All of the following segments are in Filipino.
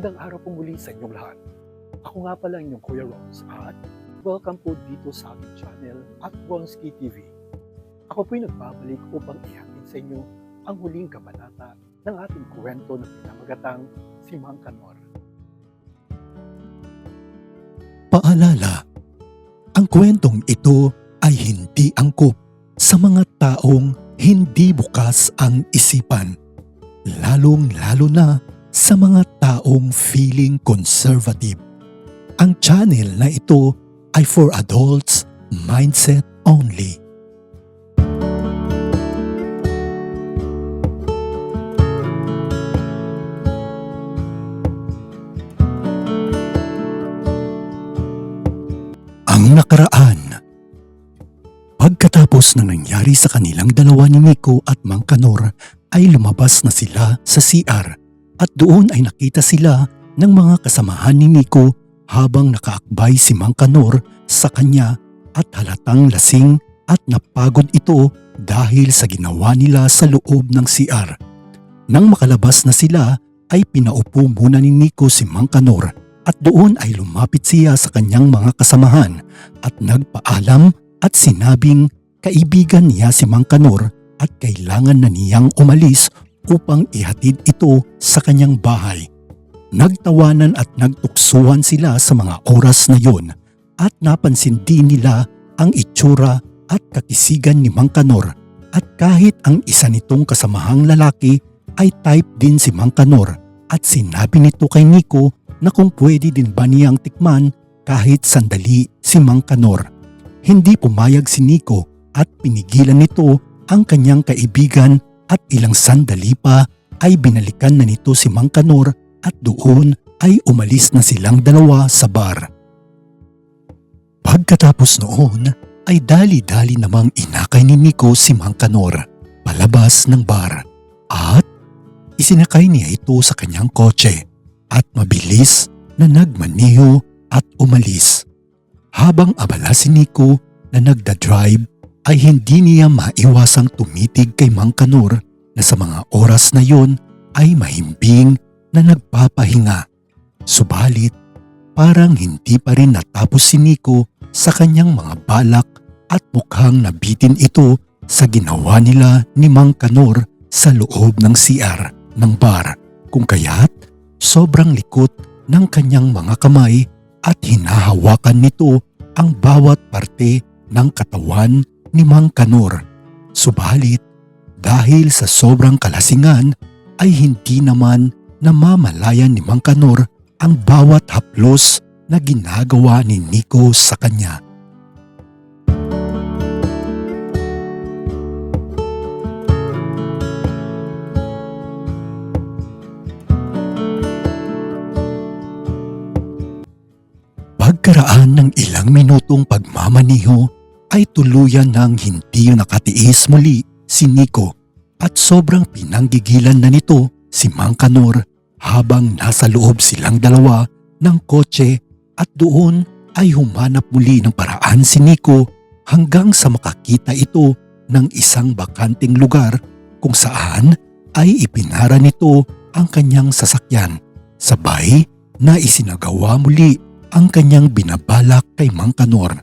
Magandang araw po muli sa inyong lahat. Ako nga pala inyong Kuya Ronz at welcome po dito sa aking channel at Ronski TV. Ako po'y nagbabalik upang ihatid sa inyo ang huling kabanata ng ating kwento na pinamagatang si Mang Kanor. Paalala, ang kwentong ito ay hindi angkop sa mga taong hindi bukas ang isipan, lalong-lalo na sa mga taong feeling conservative. Ang channel na ito ay for adults mindset only. Ang nakaraan. Pagkatapos ng nangyari sa kanilang dalawa ni Nico at Mang Kanor ay lumabas na sila sa CR. At doon ay nakita sila ng mga kasamahan ni Nico habang nakaakbay si Mang Kanor sa kanya at halatang lasing at napagod ito dahil sa ginawa nila sa loob ng CR. Nang makalabas na sila ay pinaupo muna ni Nico si Mang Kanor at doon ay lumapit siya sa kanyang mga kasamahan at nagpaalam at sinabing kaibigan niya si Mang Kanor at kailangan na niyang umalis upang ihatid ito sa kanyang bahay. Nagtawanan at nagtuksuhan sila sa mga oras na yon at napansin din nila ang itsura at kakisigan ni Mang Kanor at kahit ang isa nitong kasamahang lalaki ay type din si Mang Kanor at sinabi nito kay Nico na kung pwede din ba niyang tikman kahit sandali si Mang Kanor. Hindi pumayag si Nico at pinigilan nito ang kanyang kaibigan at ilang sandali pa ay binalikan na nito si Mang Kanor at doon ay umalis na silang dalawa sa bar. Pagkatapos noon ay dali-dali namang inakay ni Nico si Mang Kanor palabas ng bar at isinakay niya ito sa kanyang kotse at mabilis na nagmaneho at umalis. Habang abala si Nico na nagda-drive ay hindi niya maiwasang tumitig kay Mang Kanor na sa mga oras na yon ay mahimbing na nagpapahinga. Subalit parang hindi pa rin natapos si Nico sa kanyang mga balak at mukhang nabitin ito sa ginawa nila ni Mang Kanor sa loob ng CR ng bar kung kaya't sobrang likot ng kanyang mga kamay at hinahawakan nito ang bawat parte ng katawan ni Mang Kanor. Subalit dahil sa sobrang kalasingan ay hindi naman namamalayan ni Mang Kanor ang bawat haplos na ginagawa ni Nico sa kanya. Pagkaraan ng ilang minutong pagmamaniho ay tuluyan ng hindi nakatiis muli si Nico at sobrang pinanggigilan na nito si Mang Kanor habang nasa loob silang dalawa ng kotse at doon ay humanap muli ng paraan si Nico hanggang sa makakita ito ng isang bakanting lugar kung saan ay ipinara nito ang kanyang sasakyan. Sabay na isinagawa muli ang kanyang binabalak kay Mang Kanor.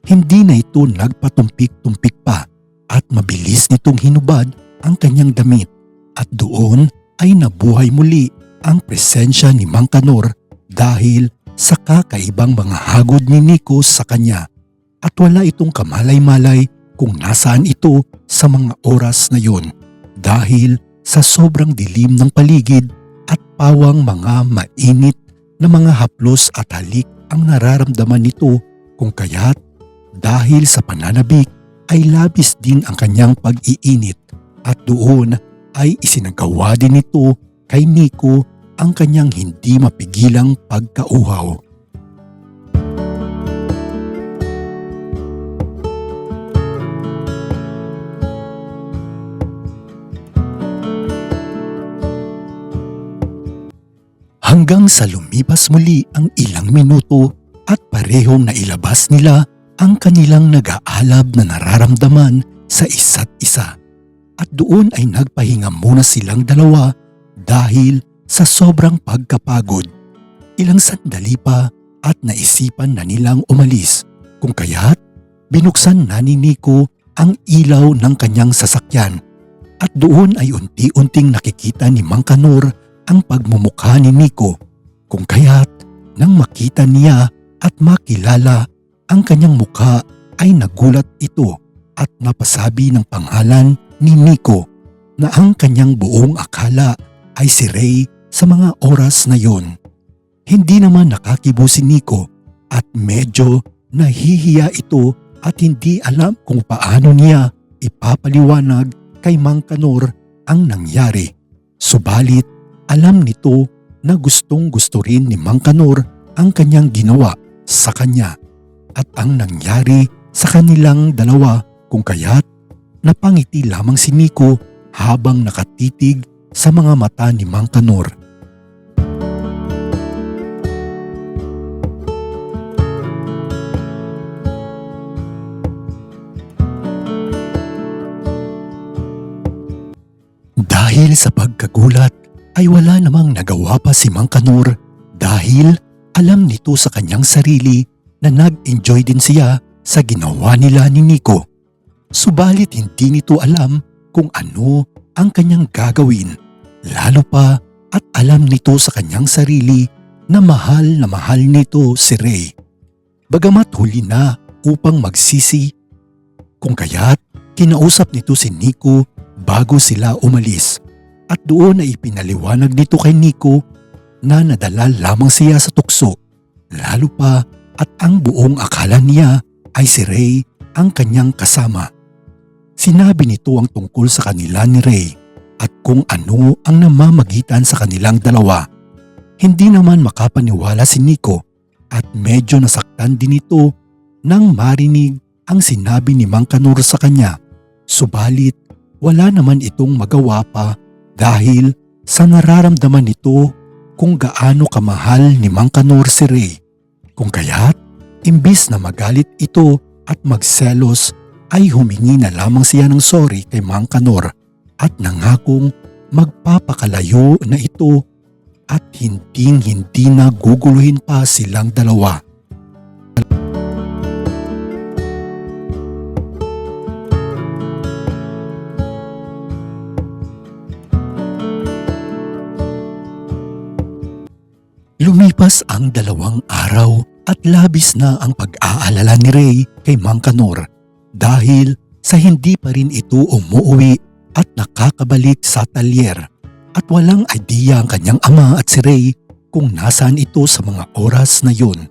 Hindi na ito nagpatumpik-tumpik pa at mabilis nitong hinubad ang kanyang damit at doon ay nabuhay muli ang presensya ni Mang Kanor dahil sa kakaibang mga hagod ni Nico sa kanya at wala itong kamalay-malay kung nasaan ito sa mga oras na yun dahil sa sobrang dilim ng paligid at pawang mga mainit na mga haplos at halik ang nararamdaman nito kung kaya't dahil sa pananabik ay labis din ang kanyang pag-iinit at doon ay isinagawa din nito kay Nico ang kanyang hindi mapigilang pagkauhaw. Hanggang sa lumipas muli ang ilang minuto at parehong nailabas nila ang kanilang nag-aalab na nararamdaman sa isa't isa. At doon ay nagpahinga muna silang dalawa dahil sa sobrang pagkapagod. Ilang sandali pa at naisipan na nilang umalis, kung kaya't binuksan na ni Nico ang ilaw ng kanyang sasakyan at doon ay unti-unting nakikita ni Mang Kanor ang pagmumukha ni Nico, kung kaya't nang makita niya at makilala ang kanyang mukha ay nagulat ito at napasabi ng pangalan ni Nico na ang kanyang buong akala ay si Ray sa mga oras na yon. Hindi naman nakakibo si Nico at medyo nahihiya ito at hindi alam kung paano niya ipapaliwanag kay Mang Kanor ang nangyari. Subalit alam nito na gustong-gusto rin ni Mang Kanor ang kanyang ginawa sa kanya at ang nangyari sa kanilang dalawa, kung kaya't napangiti lamang si Nico habang nakatitig sa mga mata ni Mang Kanor. Dahil sa pagkagulat ay wala namang nagawa pa si Mang Kanor dahil alam nito sa kanyang sarili na nag-enjoy din siya sa ginawa nila ni Nico. Subalit hindi nito alam kung ano ang kanyang gagawin, lalo pa at alam nito sa kanyang sarili na mahal nito si Ray. Bagamat huli na upang magsisi, kung kaya't kinausap nito si Nico bago sila umalis at doon ay ipinaliwanag nito kay Nico na nadala lamang siya sa tukso, lalo pa at ang buong akala niya ay si Ray ang kanyang kasama. Sinabi nito ang tungkol sa kanila ni Ray at kung ano ang namamagitan sa kanilang dalawa. Hindi naman makapaniwala si Nico at medyo nasaktan din ito nang marinig ang sinabi ni Mang Kanor sa kanya. Subalit wala naman itong magawa pa dahil sa nararamdaman nito kung gaano kamahal ni Mang Kanor si Ray. Kung kaya't imbis na magalit ito at magselos ay humingi na lamang siya ng sorry kay Mang Kanor at nangakong magpapakalayo na ito at hindi na guguluhin pa silang dalawa. Lumipas ang 2 araw at labis na ang pag-aalala ni Ray kay Mang Kanor dahil sa hindi pa rin ito umuwi at nakakabalik sa talyer at walang idea ang kanyang ama at si Ray kung nasaan ito sa mga oras na yun.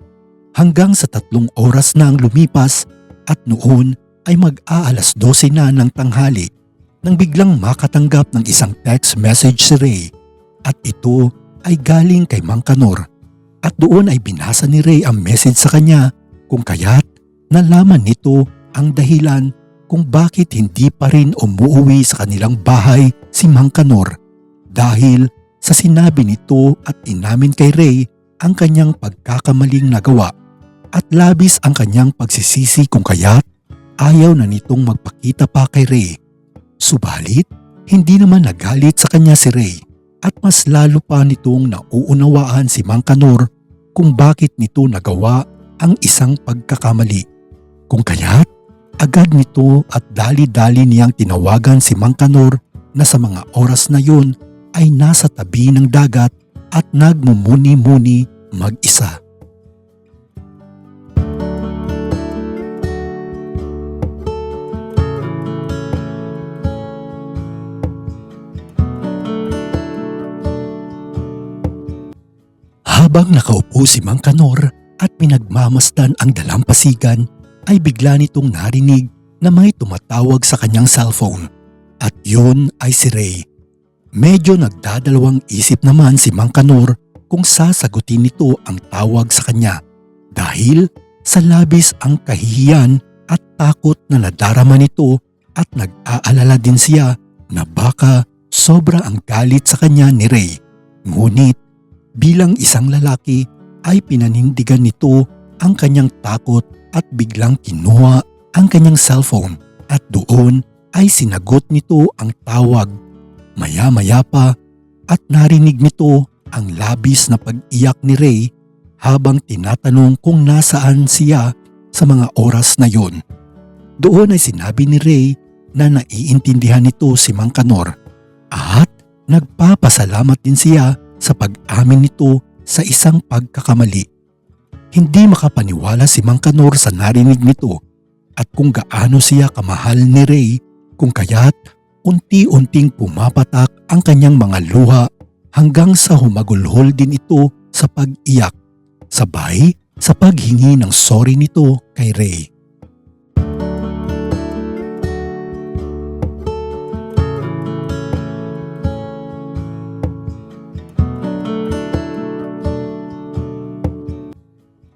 Hanggang sa 3 oras na ang lumipas at noon ay mag-aalas 12 na ng tanghali nang biglang makatanggap ng isang text message si Ray at ito ay galing kay Mang Kanor at doon ay binasa ni Ray ang message sa kanya kung kaya't nalaman nito ang dahilan kung bakit hindi pa rin umuwi sa kanilang bahay si Mang Kanor dahil sa sinabi nito at inamin kay Ray ang kanyang pagkakamaling nagawa at labis ang kanyang pagsisisi kung kaya't ayaw na nitong magpakita pa kay Ray. Subalit hindi naman nagalit sa kanya si Ray at mas lalo pa nitong nauunawaan si Mang Kanor kung bakit nito nagawa ang isang pagkakamali. Kung kaya't agad nito at dali-dali niyang tinawagan si Mang Kanor na sa mga oras na yun ay nasa tabi ng dagat at nagmumuni-muni mag-isa. Habang nakaupo si Mang Kanor at pinagmamasdan ang dalampasigan ay bigla nitong narinig na may tumatawag sa kanyang cellphone at yun ay si Ray. Medyo nagdadalawang isip naman si Mang Kanor kung sasagutin nito ang tawag sa kanya dahil sa labis ang kahihiyan at takot na nadarama nito at nag-aalala din siya na baka sobra ang galit sa kanya ni Ray. Ngunit bilang isang lalaki ay pinanindigan nito ang kanyang takot at biglang kinuha ang kanyang cellphone at doon ay sinagot nito ang tawag. Maya-maya pa at narinig nito ang labis na pag-iyak ni Ray habang tinatanong kung nasaan siya sa mga oras na yon. Doon ay sinabi ni Ray na naiintindihan nito si Mang Kanor at nagpapasalamat din siya sa pag-amin nito sa isang pagkakamali. Hindi makapaniwala si Mang Kanor sa narinig nito at kung gaano siya kamahal ni Ray, kung kaya't unti-unting pumapatak ang kanyang mga luha hanggang sa humagulhol din ito sa pag-iyak, sabay sa paghingi ng sorry nito kay Ray.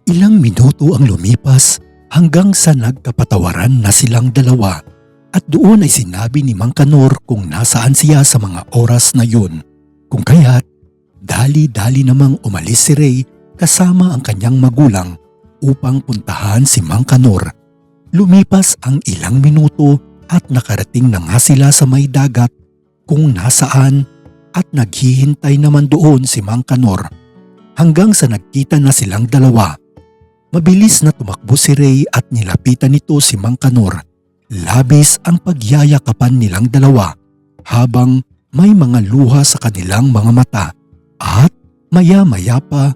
Ilang minuto ang lumipas hanggang sa nagkapatawaran na silang dalawa at doon ay sinabi ni Mang Kanor kung nasaan siya sa mga oras na yun. Kung kaya't dali-dali namang umalis si Ray kasama ang kanyang magulang upang puntahan si Mang Kanor. Lumipas ang ilang minuto at nakarating na nga sila sa may dagat kung nasaan at naghihintay naman doon si Mang Kanor hanggang sa nagkita na silang dalawa. Mabilis na tumakbo si Ray at nilapitan nito si Mang Kanor. Labis ang pagyayakapan nilang dalawa habang may mga luha sa kanilang mga mata at maya-maya pa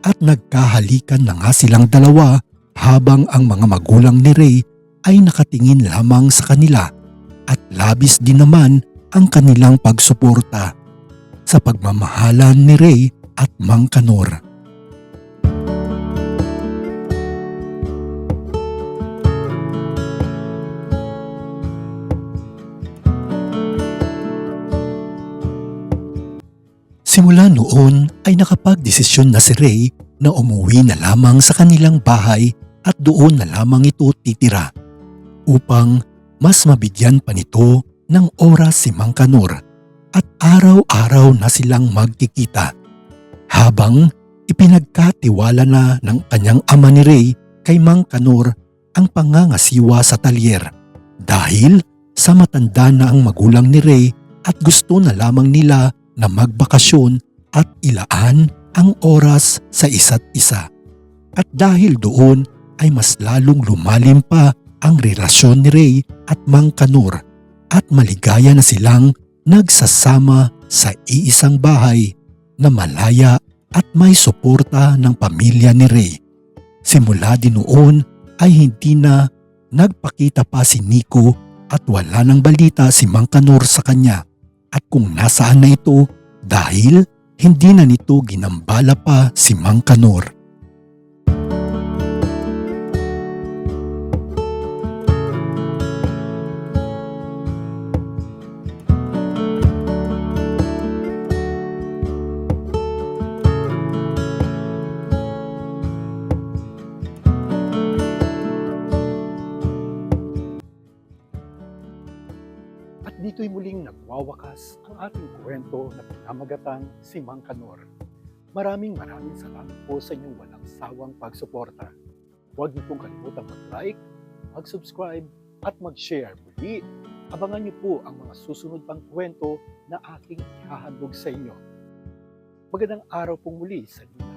at nagkahalikan na nga silang dalawa habang ang mga magulang ni Ray ay nakatingin lamang sa kanila at labis din naman ang kanilang pagsuporta sa pagmamahalan ni Ray at Mang Kanor. Simula noon ay nakapagdesisyon na si Ray na umuwi na lamang sa kanilang bahay at doon na lamang ito titira upang mas mabigyan pa nito ng oras si Mang Kanor at araw-araw na silang magkikita. Habang ipinagkatiwala na ng kanyang ama ni Ray kay Mang Kanor ang pangangasiwa sa talyer dahil sa matanda na ang magulang ni Ray at gusto na lamang nila na magbakasyon at ilaan ang oras sa isa't isa. At dahil doon ay mas lalong lumalim pa ang relasyon ni Ray at Mang Kanor at maligaya na silang nagsasama sa iisang bahay na malaya at may suporta ng pamilya ni Ray. Simula din noon ay hindi na nagpakita pa si Nico at wala nang balita si Mang Kanor sa kanya. At kung nasaan na ito dahil hindi na nito ginambala pa si Mang Kanor. At dito'y muling nagwawakas ang ating kwento na pinamagatang si Mang Kanor. Maraming salamat po sa inyong walang sawang pagsuporta. Huwag niyo pong kalimutang mag-like, mag-subscribe at mag-share. Muli, abangan niyo po ang mga susunod pang kwento na aking ihahandog sa inyo. Magandang araw pong muli sa inyo.